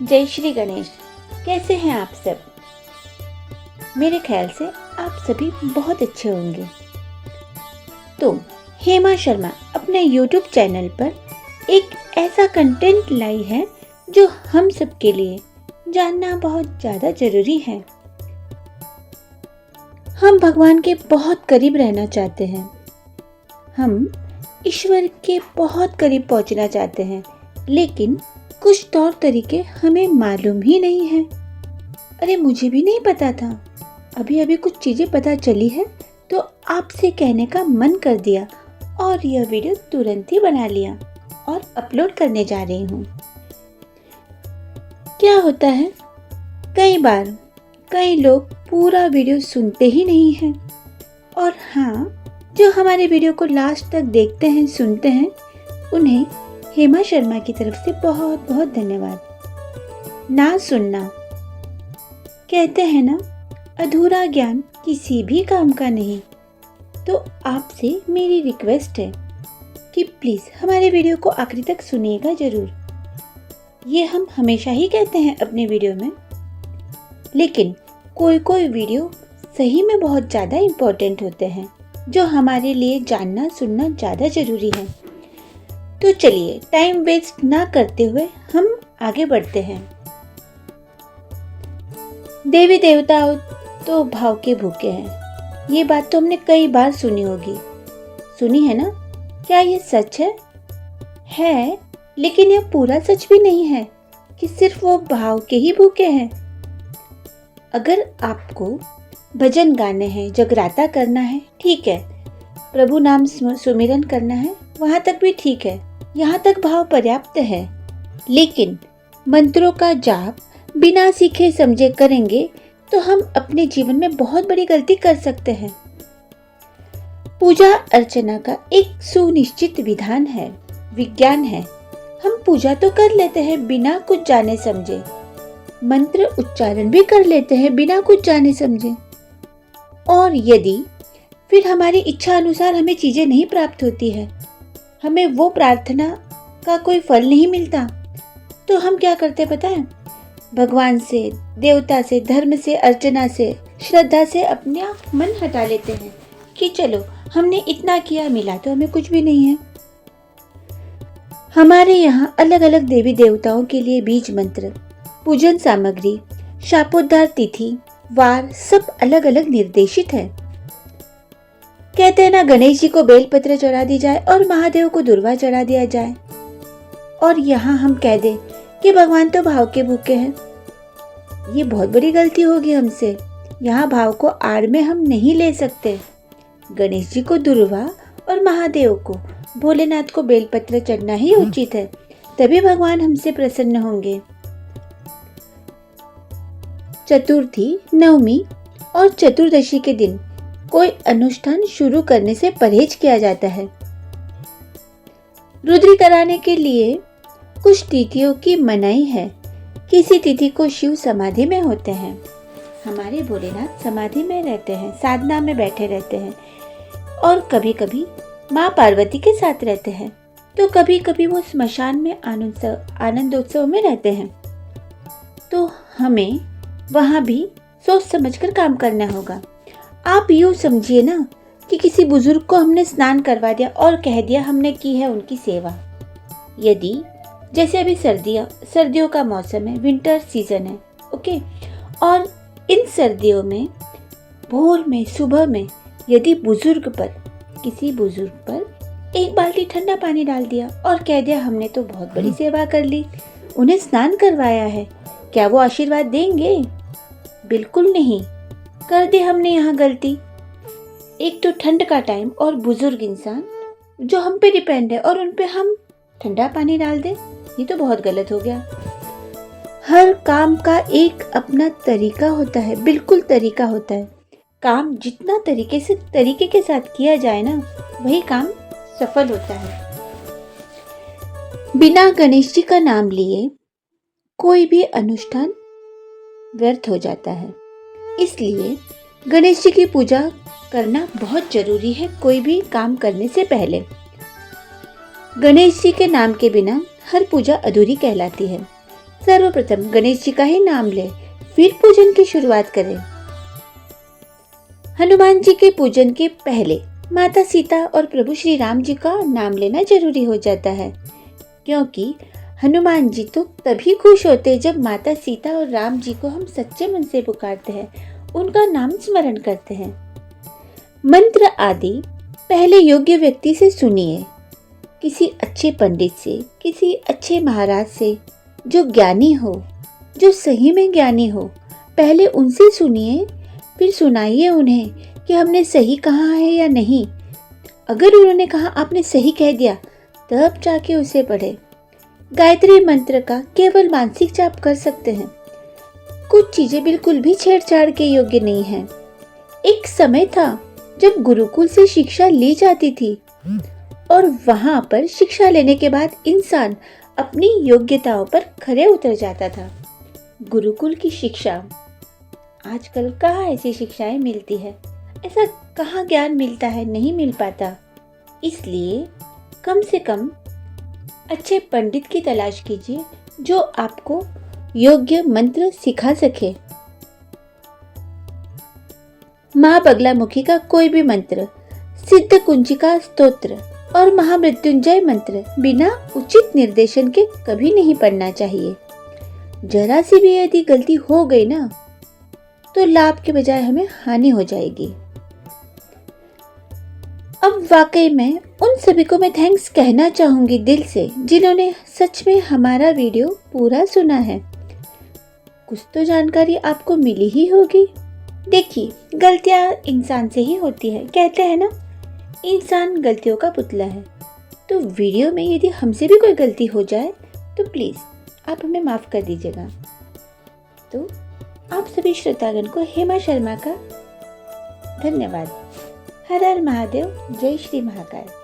जय श्री गणेश। कैसे हैं आप सब? मेरे ख्याल से आप सभी बहुत अच्छे होंगे। तो हेमा शर्मा अपने YouTube चैनल पर एक ऐसा कंटेंट लाई है जो हम सब के लिए जानना बहुत ज़्यादा ज़रूरी है। हम भगवान के बहुत करीब रहना चाहते हैं, हम ईश्वर के बहुत करीब पहुंचना चाहते हैं, लेकिन कुछ तौर तरीके हमें मालूम ही नहीं है। अरे मुझे भी नहीं पता था, अभी अभी कुछ चीज़ें पता चली है तो आपसे कहने का मन कर दिया और यह वीडियो तुरंत ही बना लिया और अपलोड करने जा रही हूँ। क्या होता है, कई बार कई लोग पूरा वीडियो सुनते ही नहीं हैं, और हाँ, जो हमारे वीडियो को लास्ट तक देखते हैं, सुनते हैं, उन्हें हेमा शर्मा की तरफ से बहुत बहुत धन्यवाद। ना सुनना, कहते हैं ना, अधूरा ज्ञान किसी भी काम का नहीं। तो आपसे मेरी रिक्वेस्ट है कि प्लीज़ हमारे वीडियो को आखिरी तक सुनिएगा ज़रूर। ये हम हमेशा ही कहते हैं अपने वीडियो में, लेकिन कोई कोई वीडियो सही में बहुत ज़्यादा इम्पोर्टेंट होते हैं जो हमारे लिए जानना सुनना ज़्यादा ज़रूरी है। तो चलिए टाइम वेस्ट ना करते हुए हम आगे बढ़ते हैं। देवी देवता तो भाव के भूखे हैं, ये बात तो हमने कई बार सुनी होगी, सुनी है ना? क्या ये सच है, लेकिन यह पूरा सच भी नहीं है कि सिर्फ वो भाव के ही भूखे हैं। अगर आपको भजन गाने हैं, जगराता करना है, ठीक है, प्रभु नाम सुमिरन करना है, वहाँ तक भी ठीक है, यहाँ तक भाव पर्याप्त है। लेकिन मंत्रों का जाप बिना सीखे समझे करेंगे तो हम अपने जीवन में बहुत बड़ी गलती कर सकते हैं। पूजा अर्चना का एक सुनिश्चित विधान है, विज्ञान है। हम पूजा तो कर लेते हैं बिना कुछ जाने समझे, मंत्र उच्चारण भी कर लेते हैं बिना कुछ जाने समझे, और यदि फिर हमारी इच्छा अनुसार हमें चीजें नहीं प्राप्त होती है, हमें वो प्रार्थना का कोई फल नहीं मिलता, तो हम क्या करते पता है? भगवान से, देवता से, धर्म से, अर्चना से, श्रद्धा से अपना मन हटा लेते हैं कि चलो हमने इतना किया, मिला तो हमें कुछ भी नहीं है। हमारे यहाँ अलग अलग देवी देवताओं के लिए बीज मंत्र, पूजन सामग्री, शापोद्धार तिथि, वार सब अलग अलग निर्देशित है। कहते हैं ना, गणेश जी को बेलपत्र चढ़ा दी जाए और महादेव को दुर्वा चढ़ा दिया जाए, और यहाँ हम कह दें कि भगवान तो भाव के भूखे हैं। ये बहुत बड़ी गलती होगी हमसे। यहाँ भाव को आड़ में हम नहीं ले सकते। गणेश जी को दुर्वा और महादेव को, भोलेनाथ को बेलपत्र चढ़ना ही उचित है, तभी भगवान हमसे प्रसन्न होंगे। चतुर्थी, नवमी और चतुर्दशी के दिन कोई अनुष्ठान शुरू करने से परहेज किया जाता है। रुद्री कराने के लिए कुछ तिथियों की मनाही है। किसी तिथि को शिव समाधि में होते हैं, हमारे भोलेनाथ समाधि में रहते हैं, साधना में बैठे रहते हैं, और कभी कभी माँ पार्वती के साथ रहते हैं, तो कभी कभी वो स्मशान में आनंदोत्सव में रहते हैं। तो हमें वहाँ भी सोच समझकर काम करना होगा। आप यूँ समझिए ना कि किसी बुजुर्ग को हमने स्नान करवा दिया और कह दिया हमने की है उनकी सेवा। यदि जैसे अभी सर्दियों का मौसम है, विंटर सीजन है, ओके, और इन सर्दियों में भोर में, सुबह में यदि किसी बुजुर्ग पर एक बाल्टी ठंडा पानी डाल दिया और कह दिया हमने तो बहुत बड़ी सेवा कर ली, उन्हें स्नान करवाया है, क्या वो आशीर्वाद देंगे? बिल्कुल नहीं। कर दे हमने यहाँ गलती। एक तो ठंड का टाइम और बुजुर्ग इंसान जो हम पे डिपेंड है, और उन पे हम ठंडा पानी डाल दे, ये तो बहुत गलत हो गया। हर काम का एक अपना तरीका होता है, बिल्कुल तरीका होता है। काम जितना तरीके के साथ किया जाए ना, वही काम सफल होता है। बिना गणेश जी का नाम लिए कोई भी अनुष्ठान व्यर्थ हो जाता है। इसलिए गणेश जी की पूजा करना बहुत जरूरी है कोई भी काम करने से पहले। गणेश जी के नाम के बिना हर पूजा अधूरी कहलाती है। सर्वप्रथम गणेश जी का ही नाम लें, फिर पूजन की शुरुआत करें। हनुमान जी के पूजन के पहले माता सीता और प्रभु श्री राम जी का नाम लेना जरूरी हो जाता है, क्योंकि हनुमान जी तो तभी खुश होते जब माता सीता और राम जी को हम सच्चे मन से पुकारते हैं, उनका नाम स्मरण करते हैं। मंत्र आदि पहले योग्य व्यक्ति से सुनिए, किसी अच्छे पंडित से, किसी अच्छे महाराज से, जो ज्ञानी हो, जो सही में ज्ञानी हो, पहले उनसे सुनिए, फिर सुनाइए उन्हें कि हमने सही कहा है या नहीं। अगर उन्होंने कहा आपने सही कह दिया, तब जाके उसे पढ़े। गायत्री मंत्र का केवल मानसिक जाप कर सकते हैं। कुछ चीजें बिल्कुल भी छेड़छाड़ के योग्य नहीं हैं। एक समय था जब गुरुकुल से शिक्षा ली जाती थी और वहां पर शिक्षा लेने के बाद इंसान अपनी योग्यताओं पर खरे उतर जाता था। गुरुकुल की शिक्षा, आजकल कहाँ ऐसी शिक्षाएं मिलती है, ऐसा कहाँ ज्ञान मिलता है, नहीं मिल पाता। इसलिए कम से कम अच्छे पंडित की तलाश कीजिए जो आपको योग्य मंत्र सिखा सके। माँ बगलामुखी का कोई भी मंत्र, सिद्ध कुंजिका स्तोत्र और महामृत्युंजय मंत्र बिना उचित निर्देशन के कभी नहीं पढ़ना चाहिए। जरा सी भी यदि गलती हो गई ना, तो लाभ के बजाय हमें हानि हो जाएगी। अब वाकई में उन सभी को मैं थैंक्स कहना चाहूंगी दिल से, जिन्होंने सच में हमारा वीडियो पूरा सुना है। कुछ तो जानकारी आपको मिली ही होगी। देखिए, गलतियां इंसान से ही होती है, कहते हैं ना, इंसान गलतियों का पुतला है। तो वीडियो में यदि हमसे भी कोई गलती हो जाए तो प्लीज आप हमें माफ कर दीजिएगा। तो आप सभी श्रोतागण को हेमा शर्मा का धन्यवाद। हर हर महादेव, जय श्री महाकाल।